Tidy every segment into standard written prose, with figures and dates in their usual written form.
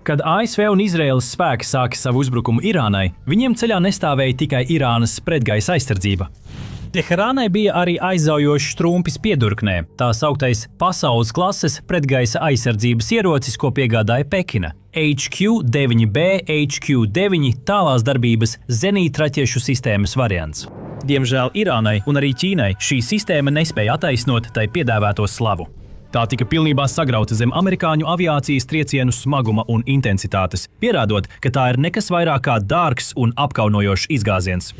Kad ASV un Izraēlas spēki sāka savu uzbrukumu Irānai, viņiem ceļā nestāvēja tikai Irānas pretgaisa aizsardzība. Teherānai bija arī aizraujošs trumpis piedurknē, tā sauktais pasaules klases pretgaisa aizsardzības ierocis, ko piegādāja Pekina. HQ-9B, HQ-9 tālās darbības zenītraķešu sistēmas variants. Diemžēl Irānai un arī Ķīnai šī sistēma nespēja attaisnot tai piedāvāto slavu. Tā tika pilnībā sagrauta zem amerikāņu aviācijas triecienu smaguma un intensitātes, pierādot, ka tā ir nekas vairāk kā dārgs un apkaunojošs izgāziens.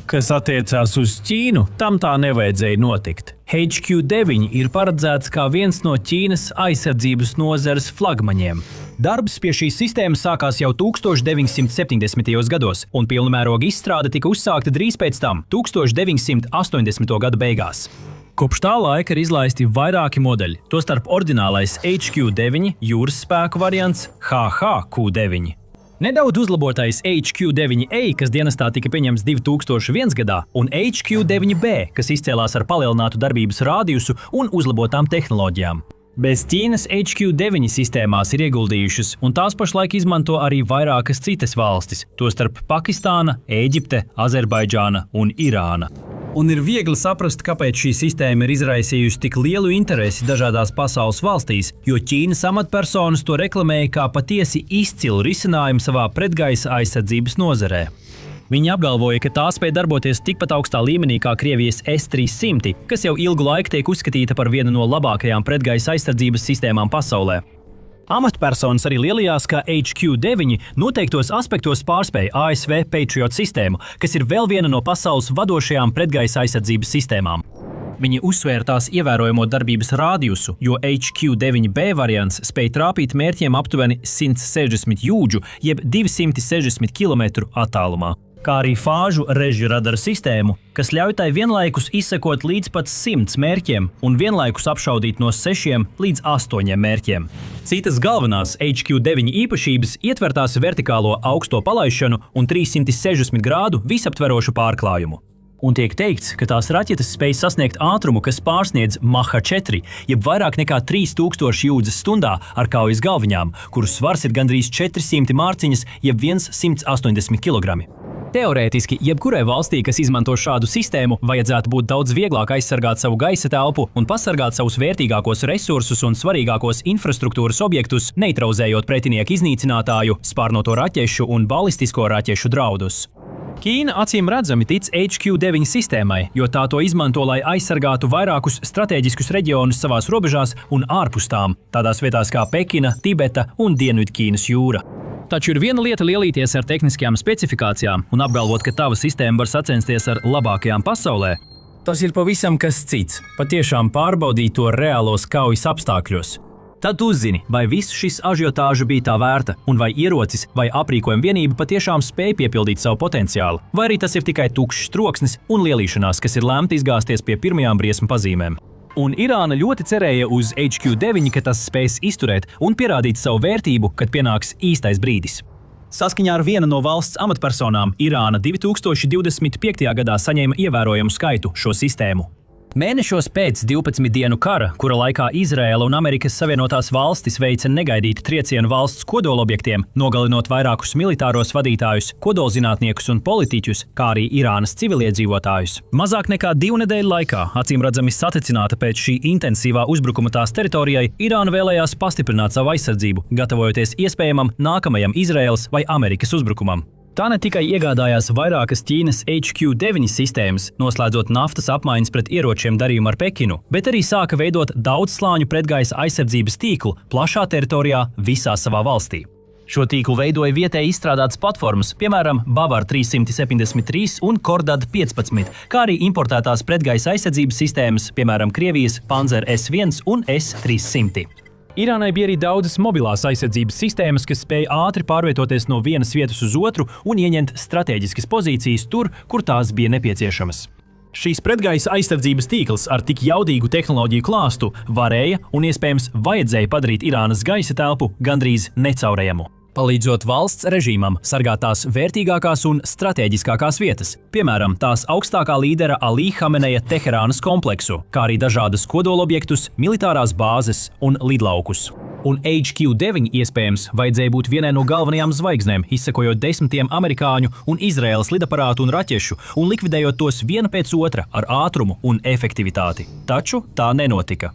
Kas attiecās uz Ķīnu, tam tā nevajadzēja notikt. HQ-9 ir paredzēts kā viens no Ķīnas aizsardzības nozares flagmaņiem. Darbs pie šīs sistēmas sākās jau 1970. gados, un pilnmēroga izstrāde tika uzsākta drīz pēc tam, 1980. gadu beigās. Kopš tā laika ir izlaisti vairāki modeļi, tostarp oriģinālais HQ-9 jūras spēku variants HH-Q9. Nedaudz uzlabotais HQ-9A, kas dienestā tika pieņemts 2001. gadā, un HQ-9B, kas izcēlās ar palielinātu darbības rādiusu un uzlabotām tehnoloģijām. Bez Ķīnas HQ-9 sistēmās ir ieguldījušas, un tās pašlaik izmanto arī vairākas citas valstis, tostarp Pakistāna, Ēģipte, Azerbaidžāna un Irāna. Un ir viegli saprast, kāpēc šī sistēma ir izraisījusi tik lielu interesi dažādās pasaules valstīs, jo Ķīnas amatpersonas to reklamēja kā patiesi izcilu risinājumu savā pretgaisa aizsardzības nozarē. Viņi apgalvoja, ka tā spēj darboties tikpat augstā līmenī kā Krievijas S-300, kas jau ilgu laiku tiek uzskatīta par vienu no labākajām pretgaisa aizsardzības sistēmām pasaulē. Amatpersonas arī lielījās, ka HQ-9 noteiktos aspektos pārspēja ASV Patriot sistēmu, kas ir vēl viena no pasaules vadošajām pretgaisa aizsardzības sistēmām. Viņi uzsvēra tās ievērojamo darbības rādiusu, jo HQ-9B variants spēja trāpīt mērķiem aptuveni 160 jūdžu, jeb 260 km attālumā, kā arī fāžu režju radara sistēmu, kas ļauj tai vienlaikus izsekot līdz pat 100 mērķiem un vienlaikus apšaudīt no 6 līdz 8 mērķiem. Citas galvenās HQ-9 īpašības ietver tās vertikālo augsto palaišanu un 360 grādu visaptverošu pārklājumu. Un tiek teikts, ka tās raķetes spēj sasniegt ātrumu, kas pārsniedz Maha 4, jeb vairāk nekā 3000 jūdzes stundā ar kaujas galviņām, kuru svars ir gandrīz 400 mārciņas, jeb 180 kg. Teorētiski, jebkurai valstī, kas izmanto šādu sistēmu, vajadzētu būt daudz vieglāk aizsargāt savu gaisa telpu un pasargāt savus vērtīgākos resursus un svarīgākos infrastruktūras objektus, neutralizējot pretinieku iznīcinātāju, spārnoto raķešu un balistisko raķešu draudus. Ķīna acīm redzami tic HQ-9 sistēmai, jo tā to izmanto, lai aizsargātu vairākus strateģiskus reģionus savās robežās un ārpus tām, tādās vietās kā Pekina, Tibeta un Dienvidķīnas jūra. Taču ir viena lieta lielīties ar tehniskajām specifikācijām un apgalvot, ka tava sistēma var sacensties ar labākajām pasaulē. Tas ir pavisam kas cits, patiešām pārbaudīt to reālos kaujas apstākļos. Tad uzzini, vai visu šis ažiotāžu bija tā vērta, un vai ierocis vai aprīkojuma vienība patiešām spēj piepildīt savu potenciālu, vai arī tas ir tikai tukšs troksnis un lielīšanās, kas ir lemta izgāzties pie pirmajām briesmu pazīmēm. Un Irāna ļoti cerēja uz HQ-9, ka tas spēs izturēt un pierādīt savu vērtību, kad pienāks īstais brīdis. Saskaņā ar vienu no valsts amatpersonām, Irāna 2025. gadā saņēma ievērojamu skaitu šo sistēmu. Mēnešos pēc 12 dienu kara, kura laikā Izraēla un Amerikas Savienotās valstis veica negaidītu triecienu valsts kodolobjektiem, nogalinot vairākus militāros vadītājus, kodolzinātniekus un politiķus, kā arī Irānas civiliedzīvotājus. Mazāk nekā 2 nedēļu laikā, acīmredzami satricināta pēc šī intensīvā uzbrukuma tās teritorijai, Irāna vēlējās pastiprināt savu aizsardzību, gatavojoties iespējamam nākamajam Izraēlas vai Amerikas uzbrukumam. Tā ne tikai iegādājās vairākas Ķīnas HQ-9 sistēmas, noslēdzot naftas apmaiņas pret ieročiem darījumu ar Pekinu, bet arī sāka veidot daudzslāņu pretgaisa aizsardzības tīklu plašā teritorijā visā savā valstī. Šo tīklu veidoja vietēji izstrādātas platformas, piemēram, Bavar 373 un Kordad 15, kā arī importētās pretgaisa aizsardzības sistēmas, piemēram, Krievijas Panzer S1 un S300. Irānai bija arī daudzas mobilās aizsardzības sistēmas, kas spēja ātri pārvietoties no vienas vietas uz otru un ieņemt strateģiskas pozīcijas tur, kur tās bija nepieciešamas. Šīs pretgaisa aizsardzības tīkls ar tik jaudīgu tehnoloģiju klāstu varēja un iespējams vajadzēja padarīt Irānas gaisa telpu gandrīz necaurējamu. palīdzot valsts režīmam sargāt tās vērtīgākās un stratēģiskākās vietas, piemēram, tās augstākā līdera Alī Hameneja Teherānas kompleksu, kā arī dažādas kodolobjektus, militārās bāzes un lidlaukus. Un HQ-9 iespējams vajadzēja būt vienai no galvenajām zvaigznēm, izsekojot desmitiem amerikāņu un Izraēlas lidaparātu un raķešu un likvidējot tos vienu pēc otra ar ātrumu un efektivitāti. Taču tā nenotika.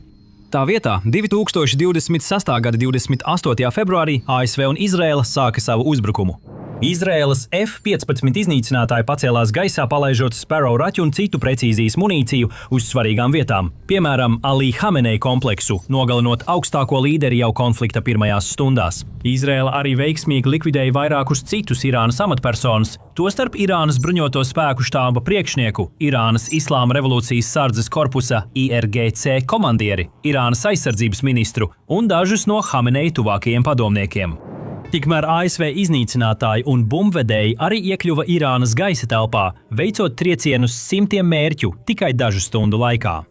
Tā vietā 2026. gada 28. februārī ASV un Izraēla sāka savu uzbrukumu. Izraēlas F-15 iznīcinātāji pacēlās gaisā, palaižot Sparrow raķu un citu precīzijas munīciju uz svarīgām vietām, piemēram, Alī Hameneja kompleksu, nogalinot augstāko līderi jau konflikta pirmajās stundās. Izraēla arī veiksmīgi likvidēja vairākus citus Irānas amatpersonas, tostarp Irānas bruņoto spēku štāba priekšnieku, Irānas Islāma revolūcijas sardzes korpusa IRGC komandieri, Irānas aizsardzības ministru un dažus no Hameneja tuvākajiem padomniekiem. Tikmēr ASV iznīcinātāji un bumbvedēji arī iekļuva Irānas gaisa telpā, veicot triecienus simtiem mērķu tikai dažu stundu laikā.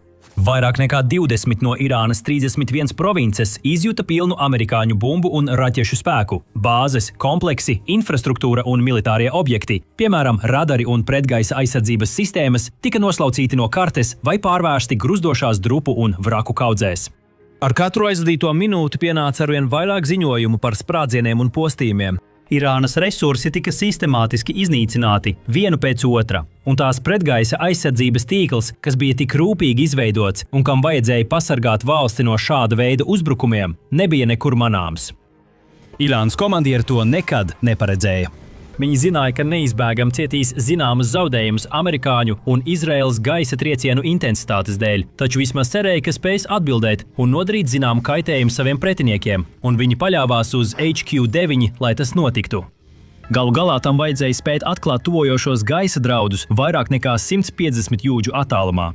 Vairāk nekā 20 no Irānas 31 provinces izjuta pilnu amerikāņu bumbu un raķešu spēku. Bāzes, kompleksi, infrastruktūra un militārie objekti, piemēram, radari un pretgaisa aizsardzības sistēmas, tika noslaucīti no kartes vai pārvērsti gruzdošās drupu un vraku kaudzēs. Ar katru aizvadīto minūti pienāca arvien vairāk ziņojumu par sprādzieniem un postījumiem. Irānas resursi tika sistemātiski iznīcināti vienu pēc otra, un tās pretgaisa aizsardzības tīkls, kas bija tik rūpīgi izveidots un kam vajadzēja pasargāt valsti no šāda veida uzbrukumiem, nebija nekur manāms. Irānas komandieri to nekad neparedzēja. Viņi zināja, ka neizbēgam cietīs zināmas zaudējumus amerikāņu un Izraēlas gaisa triecienu intensitātes dēļ, taču vismaz cerēja, ka spēs atbildēt un nodarīt zināmu kaitējumu saviem pretiniekiem, un viņi paļāvās uz HQ-9, lai tas notiktu. Galu galā tam vajadzēja spēt atklāt tuvojošos gaisa draudus vairāk nekā 150 jūdžu attālumā.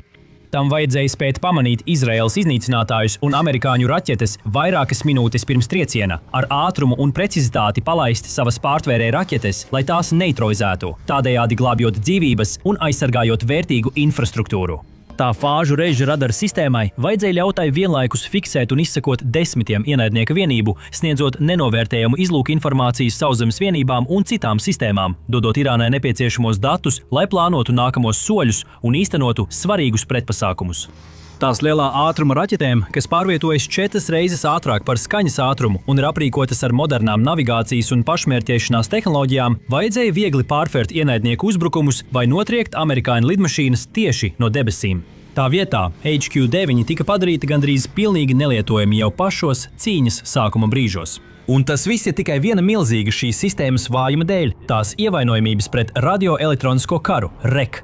Tam vajadzēja spēt pamanīt Izraēlas iznīcinātājus un amerikāņu raķetes vairākas minūtes pirms trieciena, ar ātrumu un precizitāti palaist savas pārtvērēja raķetes, lai tās neutralizētu, tādējādi glābjot dzīvības un aizsargājot vērtīgu infrastruktūru. Tā fāžu reža radara sistēmai vajadzēja ļautai vienlaikus fiksēt un izsekot desmitiem ienaidnieka vienību, sniedzot nenovērtējumu izlūku informācijas sauszemes vienībām un citām sistēmām, dodot Irānai nepieciešamos datus, lai plānotu nākamos soļus un īstenotu svarīgus pretpasākumus. Tās lielā ātruma raķetēm, kas pārvietojas 4 reizes ātrāk par skaņas ātrumu un ir aprīkotas ar modernām navigācijas un pašmērķēšanās tehnoloģijām, vajadzēja viegli pārfērt ienaidnieku uzbrukumus vai notriekt amerikāņu lidmašīnas tieši no debesīm. Tā vietā HQ-9 tika padarīta gandrīz pilnīgi nelietojami jau pašos cīņas sākuma brīžos. Un tas viss ir tikai viena milzīga šīs sistēmas vājuma dēļ, tās ievainojamības pret radioelektronisko karu, REC.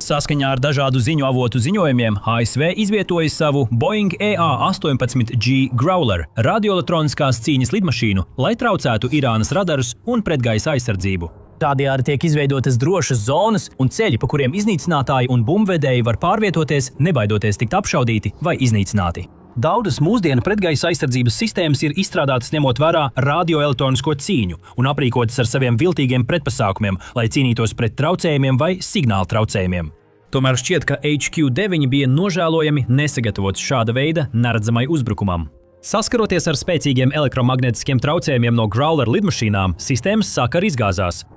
Saskaņā ar dažādu ziņu avotu ziņojumiem, ASV izvietoja savu Boeing EA-18G Growler radioelektroniskās cīņas lidmašīnu, lai traucētu Irānas radarus un pretgaisa aizsardzību. Tādējādi tiek izveidotas drošas zonas un ceļi, pa kuriem iznīcinātāji un bumbvedēji var pārvietoties, nebaidoties tikt apšaudīti vai iznīcināti. Daudzas mūsdienu pretgaisa aizsardzības sistēmas ir izstrādātas ņemot vērā radioelektronisko cīņu un aprīkotas ar saviem viltīgiem pretpasākumiem, lai cīnītos pret traucējumiem vai signāla traucējumiem. Tomēr šķiet, ka HQ-9 bija nožēlojami nesagatavots šāda veida neredzamai uzbrukumam. Saskaroties ar spēcīgiem elektromagnetiskiem traucējumiem no Growler lidmašīnām, sistēmas sāka izgāzās.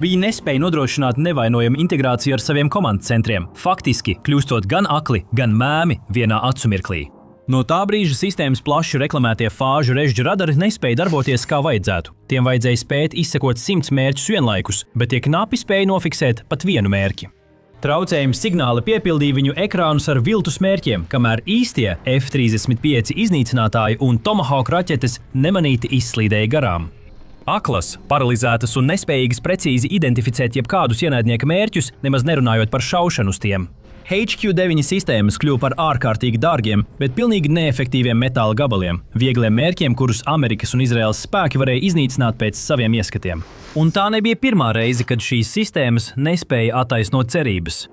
Viņi nespēja nodrošināt nevainojamu integrāciju ar saviem komandas centriem, faktiski kļūstot gan akli, gan mēmi vienā acu mirklī. No tā brīža sistēmas plaši reklamētie fāžu režģa radari nespēja darboties kā vajadzētu. Tiem vajadzēja spēt izsekot 100 mērķus vienlaikus, bet tie knapi spēja nofiksēt pat vienu mērķi. Traucējumi signāli piepildīja viņu ekrānus ar viltus mērķiem, kamēr īstie F-35 iznīcinātāji un Tomahawk raķetes nemanīti izslīdēja garām. Aklas, paralizētas un nespējīgas precīzi identificēt jebkādus ienaidnieka mērķus, nemaz nerunājot par šaušanu uz tiem. HQ-9 sistēmas kļuva par ārkārtīgi dārgiem, bet pilnīgi neefektīviem metāla gabaliem, viegliem mērķiem, kurus Amerikas un Izraēlas spēki varēja iznīcināt pēc saviem ieskatiem. Un tā nebija pirmā reize, kad šīs sistēmas nespēja attaisnot cerības.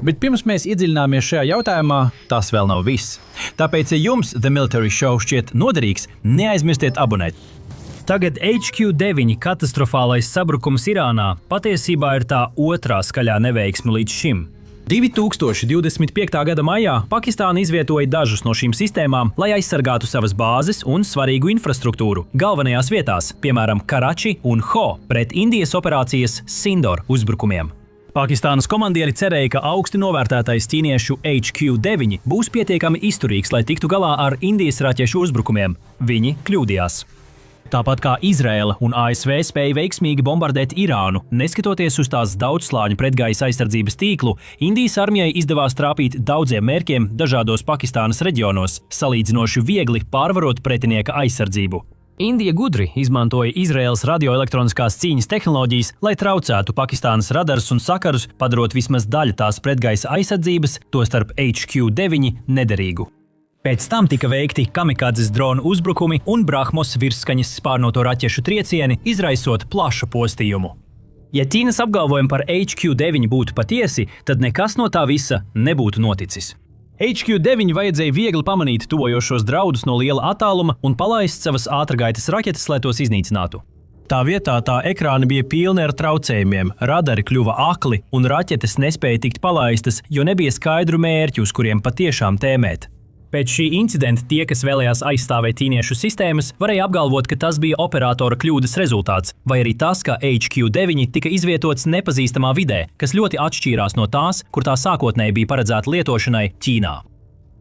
Bet pirms mēs iedziļināmies šajā jautājumā, tas vēl nav viss. Tāpēc, ja jums The Military Show šķiet noderīgs, neaizmirstiet abonēt. Tagad HQ-9 katastrofālais sabrukums Irānā patiesībā ir tā otrā skaļā neveiksme līdz šim. 2025. gada maijā Pakistāna izvietoja dažas no šīm sistēmām, lai aizsargātu savas bāzes un svarīgu infrastruktūru galvenajās vietās, piemēram, Karači un Ho, pret Indijas operācijas Sindor uzbrukumiem. Pakistānas komandieri cerēja, ka augsti novērtētais ķīniešu HQ-9 būs pietiekami izturīgs, lai tiktu galā ar Indijas raķešu uzbrukumiem. Viņi kļūdījās. Tāpat kā Izraela un ASV spēja veiksmīgi bombardēt Irānu, neskatoties uz tās daudzslāņu pretgaisa aizsardzības tīklu, Indijas armijai izdevās trāpīt daudziem mērķiem dažādos Pakistānas reģionos, salīdzinoši viegli pārvarot pretinieka aizsardzību. Indija gudri izmantoja Izraēlas radioelektroniskās cīņas tehnoloģijas, lai traucētu Pakistānas radarus un sakarus, padarot vismaz daļu tās pretgaisa aizsardzības, tostarp HQ-9, nederīgu. Pēc tam tika veikti kamikādzes dronu uzbrukumi un Brahmos virsskaņas spārnoto raķešu triecieni, izraisot plašu postījumu. Ja Ķīnas apgalvojumi par HQ-9 būtu patiesi, tad nekas no tā visa nebūtu noticis. HQ-9 vajadzēja viegli pamanīt tuvojošos draudus no liela attāluma un palaist savas ātrgaitas raķetes, lai tos iznīcinātu. Tā vietā tā ekrāni bija pilni ar traucējumiem, radari kļuva akli un raķetes nespēja tikt palaistas, jo nebija skaidru mērķu, uz kuriem patiešām tēmēt. Pēc šī incidenta tie, kas vēlējās aizstāvēt ķīniešu sistēmas, varēja apgalvot, ka tas bija operatora kļūdas rezultāts, vai arī tas, ka HQ-9 tika izvietots nepazīstamā vidē, kas ļoti atšķīrās no tās, kur tā sākotnēji bija paredzēta lietošanai Ķīnā.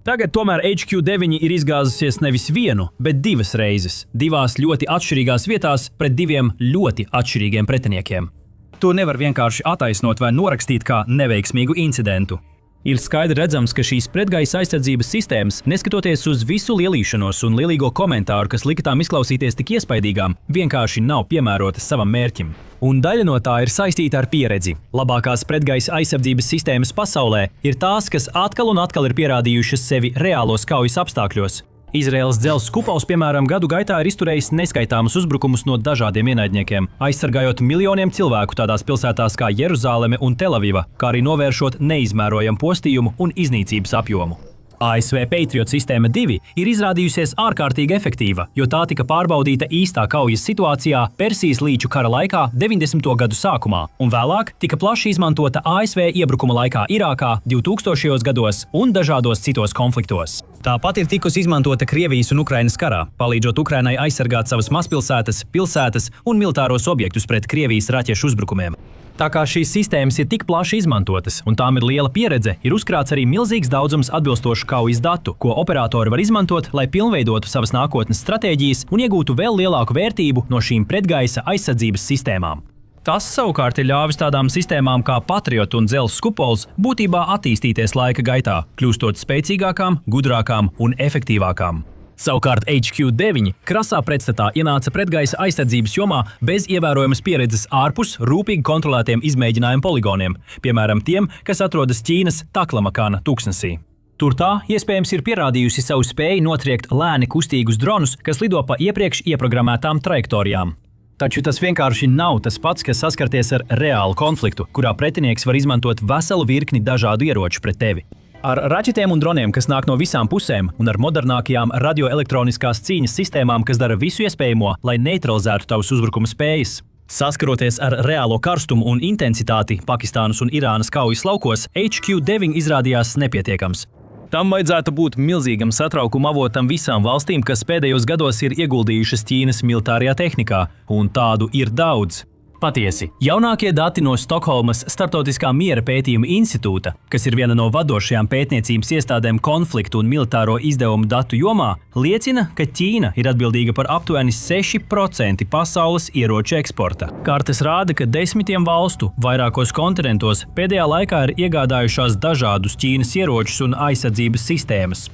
Tagad tomēr HQ-9 ir izgāzusies nevis vienu, bet divas reizes, divās ļoti atšķirīgās vietās pret diviem ļoti atšķirīgiem pretiniekiem. To nevar vienkārši attaisnot vai norakstīt kā neveiksmīgu incidentu. Ir skaidri redzams, ka šīs pretgaisa aizsardzības sistēmas, neskatoties uz visu lielīšanos un lielīgo komentāru, kas lika tām izklausīties tik iespaidīgām, vienkārši nav piemērotas savam mērķim. Un daļa no tā ir saistīta ar pieredzi. Labākās pretgaisa aizsardzības sistēmas pasaulē ir tās, kas atkal un atkal ir pierādījušas sevi reālos kaujas apstākļos. Izraēlas dzelzs kupols, piemēram, gadu gaitā ir izturējis neskaitāmus uzbrukumus no dažādiem ienaidniekiem, aizsargājot miljoniem cilvēku tādās pilsētās kā Jeruzāleme un Telaviva, kā arī novēršot neizmērojamu postījumu un iznīcības apjomu. ASV Patriot sistēma 2 ir izrādījusies ārkārtīgi efektīva, jo tā tika pārbaudīta īstā kaujas situācijā Persijas līča kara laikā 90. gadu sākumā, un vēlāk tika plaši izmantota ASV iebrukuma laikā Irākā 2000. gados un dažādos citos konfliktos. Tāpat ir tikusi izmantota Krievijas un Ukrainas karā, palīdzot Ukrainai aizsargāt savas mazpilsētas, pilsētas un militāros objektus pret Krievijas raķešu uzbrukumiem. Tā kā šīs sistēmas ir tik plaši izmantotas un tām ir liela pieredze, ir uzkrāts arī milzīgs daudzums atbilstošu kaujas datu, ko operatori var izmantot, lai pilnveidotu savas nākotnes stratēģijas un iegūtu vēl lielāku vērtību no šīm pretgaisa aizsardzības sistēmām. Tas savukārt ir ļāvis tādām sistēmām kā Patriot un dzelzs kupols būtībā attīstīties laika gaitā, kļūstot spēcīgākām, gudrākām un efektīvākām. Savukārt HQ-9 krasā pretstatā ienāca pretgaisa aizsardzības jomā bez ievērojamas pieredzes ārpus rūpīgi kontrolētiem izmēģinājumu poligoniem, piemēram tiem, kas atrodas Ķīnas Taklamakāna tūkstnesī. Tur tā iespējams ir pierādījusi savu spēju notriekt lēni kustīgus dronus, kas lido pa iepriekš ieprogrammētām trajektorijām. Taču tas vienkārši nav tas pats, kas saskarties ar reālu konfliktu, kurā pretinieks var izmantot veselu virkni dažādu ieroču pret tevi. Ar raķetēm un droniem, kas nāk no visām pusēm, un ar modernākajām radioelektroniskās cīņas sistēmām, kas dara visu iespējamo, lai neutralizētu tavus uzbrukuma spējas. Saskaroties ar reālo karstumu un intensitāti Pakistānas un Irānas kaujas laukos, HQ-9 izrādījās nepietiekams. Tam vajadzētu būt milzīgam satraukuma avotam visām valstīm, kas pēdējos gados ir ieguldījušas Ķīnas militārajā tehnikā, un tādu ir daudz. Patiesi, jaunākie dati no Stokholmas Startautiskā miera pētījuma institūta, kas ir viena no vadošajām pētniecības iestādēm konfliktu un militāro izdevumu datu jomā, liecina, ka Ķīna ir atbildīga par aptuveni 6% pasaules ieroču eksporta. Kartes rāda, ka desmitiem valstu vairākos kontinentos pēdējā laikā ir iegādājušās dažādus Ķīnas ieročus un aizsardzības sistēmas.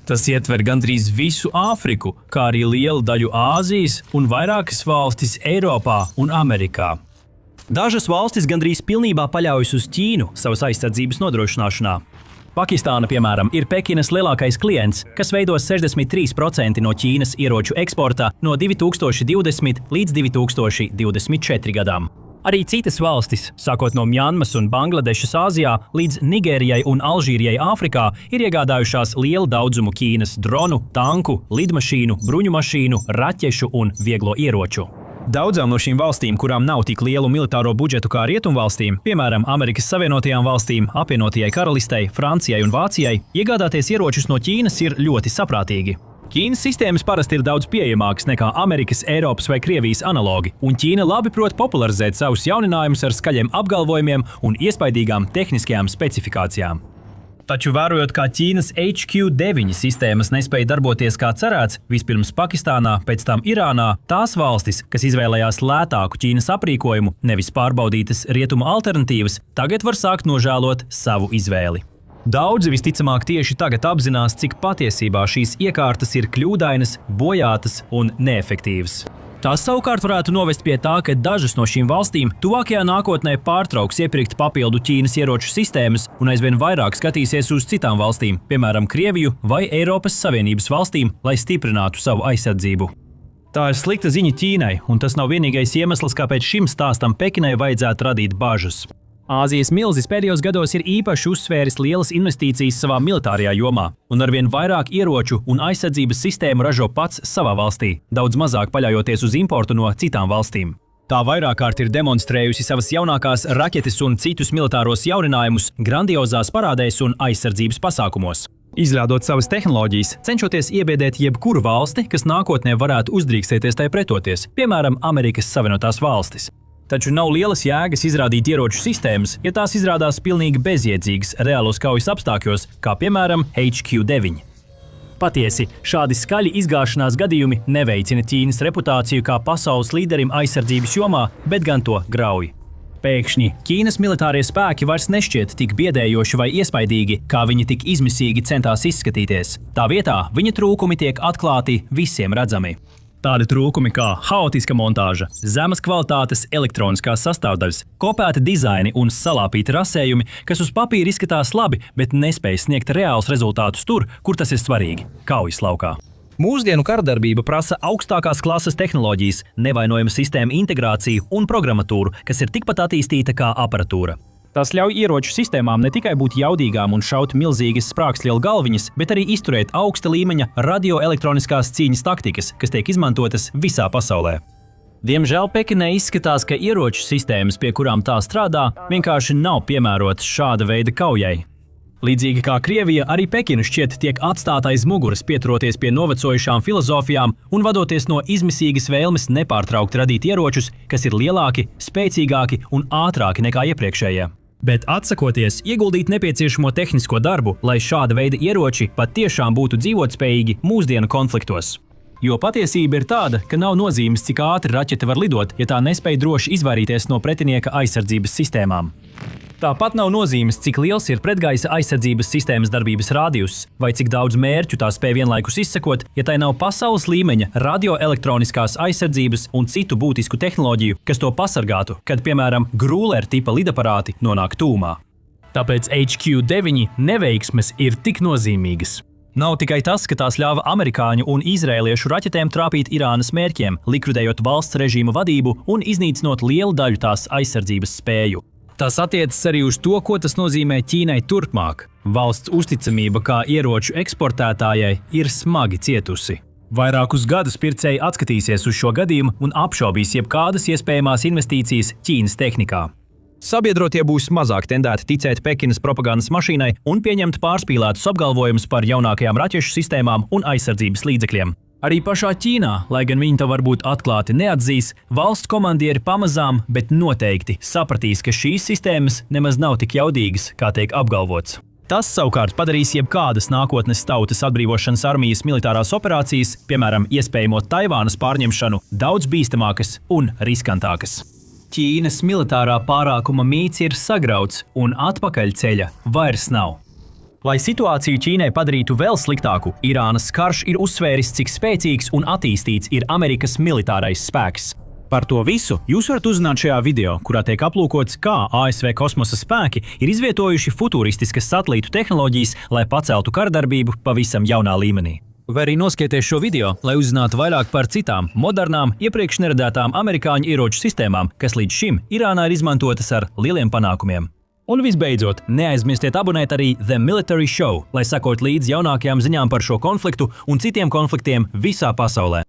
Tas ietver gandrīz visu Āfriku, kā arī lielu daļu Āzijas un vairākas valstis Eiropā un Amerikā. Dažas valstis gandrīz pilnībā paļaujas uz Ķīnu savas aizsardzības nodrošināšanā. Pakistāna, piemēram, ir Pekinas lielākais klients, kas veido 63% no Ķīnas ieroču eksporta no 2020 līdz 2024 gadām. Arī citas valstis, sākot no Mjanmas un Bangladešas Āzijā līdz Nigērijai un Alžīrijai Āfrikā, ir iegādājušās lielu daudzumu Ķīnas dronu, tanku, lidmašīnu, bruņumašīnu, raķešu un vieglo ieroču. Daudzām no šīm valstīm, kurām nav tik lielu militāro budžetu kā rietumvalstīm, piemēram, Amerikas Savienotajām valstīm, apvienotajai karalistei, Francijai un Vācijai, iegādāties ieročus no Ķīnas ir ļoti saprātīgi. Ķīnas sistēmas parasti ir daudz pieejamākas nekā Amerikas, Eiropas vai Krievijas analogi, un Ķīna labi prot popularizēt savus jauninājumus ar skaļiem apgalvojumiem un iespaidīgām tehniskajām specifikācijām. Taču vērojot, kā Ķīnas HQ9 sistēmas nespēja darboties kā cerēts, vispirms Pakistānā, pēc tam Irānā, tās valstis, kas izvēlējās lētāku Ķīnas aprīkojumu, nevis pārbaudītas rietumu alternatīvas, tagad var sākt nožēlot savu izvēli. Daudzi visticamāk tieši tagad apzinās, cik patiesībā šīs iekārtas ir kļūdainas, bojātas un neefektīvas. Tās savukārt varētu novest pie tā, ka dažas no šīm valstīm tuvākajā nākotnē pārtrauks iepirkt papildu Ķīnas ieroču sistēmas un aizvien vairāk skatīsies uz citām valstīm, piemēram, Krieviju vai Eiropas Savienības valstīm, lai stiprinātu savu aizsardzību. Tā ir slikta ziņa Ķīnai, un tas nav vienīgais iemesls, kāpēc šim stāstam Pekinai vajadzētu radīt bažas. Āzijas milzis pēdējos gados ir īpaši uzsvēris lielas investīcijas savā militārajā jomā, un arvien vairāk ieroču un aizsardzības sistēmu ražo pats savā valstī, daudz mazāk paļaujoties uz importu no citām valstīm. Tā vairāk kārt ir demonstrējusi savas jaunākās raķetes un citus militāros jauninājumus grandiozās parādēs un aizsardzības pasākumos. Izrādot savas tehnoloģijas, cenšoties iebiedēt jebkuru valsti, kas nākotnē varētu uzdrīkstēties tai pretoties, piemēram, Amerikas Savienotās valstis. Taču nav lielas jēgas izrādīt ieroču sistēmas, ja tās izrādās pilnīgi bezjēdzīgas reālos kaujas apstākļos, kā piemēram HQ9. Patiesi, šādi skaļi izgāšanās gadījumi neveicina Ķīnas reputāciju kā pasaules līderim aizsardzības jomā, bet gan to grauj. Pēkšņi Ķīnas militārie spēki vairs nešķiet tik biedējoši vai iespaidīgi, kā viņi tik izmisīgi centās izskatīties. Tā vietā viņa trūkumi tiek atklāti visiem redzami. Tādi trūkumi kā haotiska montāža, zemes kvalitātes elektroniskās sastāvdaļas, kopēti dizaini un salāpīti rasējumi, kas uz papīra izskatās labi, bet nespēj sniegt reālus rezultātus tur, kur tas ir svarīgi – kaujas laukā. Mūsdienu karadarbība prasa augstākās klases tehnoloģijas, nevainojama sistēma integrāciju un programmatūru, kas ir tikpat attīstīta kā aparatūra. Tās ļauj ieroču sistēmām ne tikai būt jaudīgām un šaut milzīgas sprāgstvielu galviņas, bet arī izturēt augsta līmeņa radioelektroniskās cīņas taktikas, kas tiek izmantotas visā pasaulē. Diemžēl Pekinai izskatās, ka ieroču sistēmas, pie kurām tā strādā, vienkārši nav piemērotas šāda veida kaujai. Līdzīgi kā Krievija, arī Pekina šķiet tiek atstāta aiz muguras, pieturoties pie novecojušām filozofijām un vadoties no izmisīgas vēlmes nepārtraukti radīt ieročus, kas ir lielāki, spēcīgāki un ātrāki nekā iepriekšējie. Bet atsakoties ieguldīt nepieciešamo tehnisko darbu, lai šāda veida ieroči patiešām būtu dzīvotspējīgi mūsdienu konfliktos. Jo patiesība ir tāda, ka nav nozīmes, cik ātri raķete var lidot, ja tā nespēj droši izvairīties no pretinieka aizsardzības sistēmām. Tāpat nav nozīmes, cik liels ir pretgaisa aizsardzības sistēmas darbības rādijus, vai cik daudz mērķu tā spēj vienlaikus izsekot, ja tai nav pasaules līmeņa radioelektroniskās aizsardzības un citu būtisku tehnoloģiju, kas to pasargātu, kad, piemēram, Grūler tipa lidaparāti nonāk tūmā. Tāpēc HQ9 neveiksmes ir tik nozīmīgas. Nav tikai tas, ka tās ļāva amerikāņu un izrēliešu raķetēm trāpīt Irānas mērķiem, likvidējot valsts režīma vadību un iznīcinot lielu daļu tās aizsardzības spēju. Tas attiecas arī uz to, ko tas nozīmē Ķīnai turpmāk. Valsts uzticamība kā ieroču eksportētājai ir smagi cietusi. Vairākus gadus pircēji atskatīsies uz šo gadījumu un apšaubīs jebkādas iespējamās investīcijas Ķīnas tehnikā. Sabiedrotie būs mazāk tendēti ticēt Pekinas propagandas mašīnai un pieņemt pārspīlētus apgalvojumus par jaunākajām raķešu sistēmām un aizsardzības līdzekļiem. Arī pašā Ķīnā, lai gan viņi to varbūt atklāti neatzīs, valsts komandieri pamazām, bet noteikti sapratīs, ka šīs sistēmas nemaz nav tik jaudīgas, kā tiek apgalvots. Tas savukārt padarīs jebkādas nākotnes tautas atbrīvošanas armijas militārās operācijas, piemēram, iespējamo Taivānas pārņemšanu, daudz bīstamākas un riskantākas. Ķīnas militārā pārākuma mīts ir sagrauts un atpakaļceļa vairs nav. Lai situāciju Ķīnai padarītu vēl sliktāku, Irānas karš ir uzsvēris, cik spēcīgs un attīstīts ir Amerikas militārais spēks. Par to visu jūs varat uzzināt šajā video, kurā tiek aplūkots, kā ASV kosmosa spēki ir izvietojuši futuristiskas satelītu tehnoloģijas, lai paceltu karadarbību pavisam jaunā līmenī. Vai arī noskatieties šo video, lai uzzinātu vairāk par citām, modernām, iepriekš neredētām amerikāņu ieroču sistēmām, kas līdz šim Irānā ir izmantotas ar lieliem panākumiem. Un visbeidzot, neaizmirstiet abonēt arī The Military Show, lai sakot līdz jaunākajām ziņām par šo konfliktu un citiem konfliktiem visā pasaulē.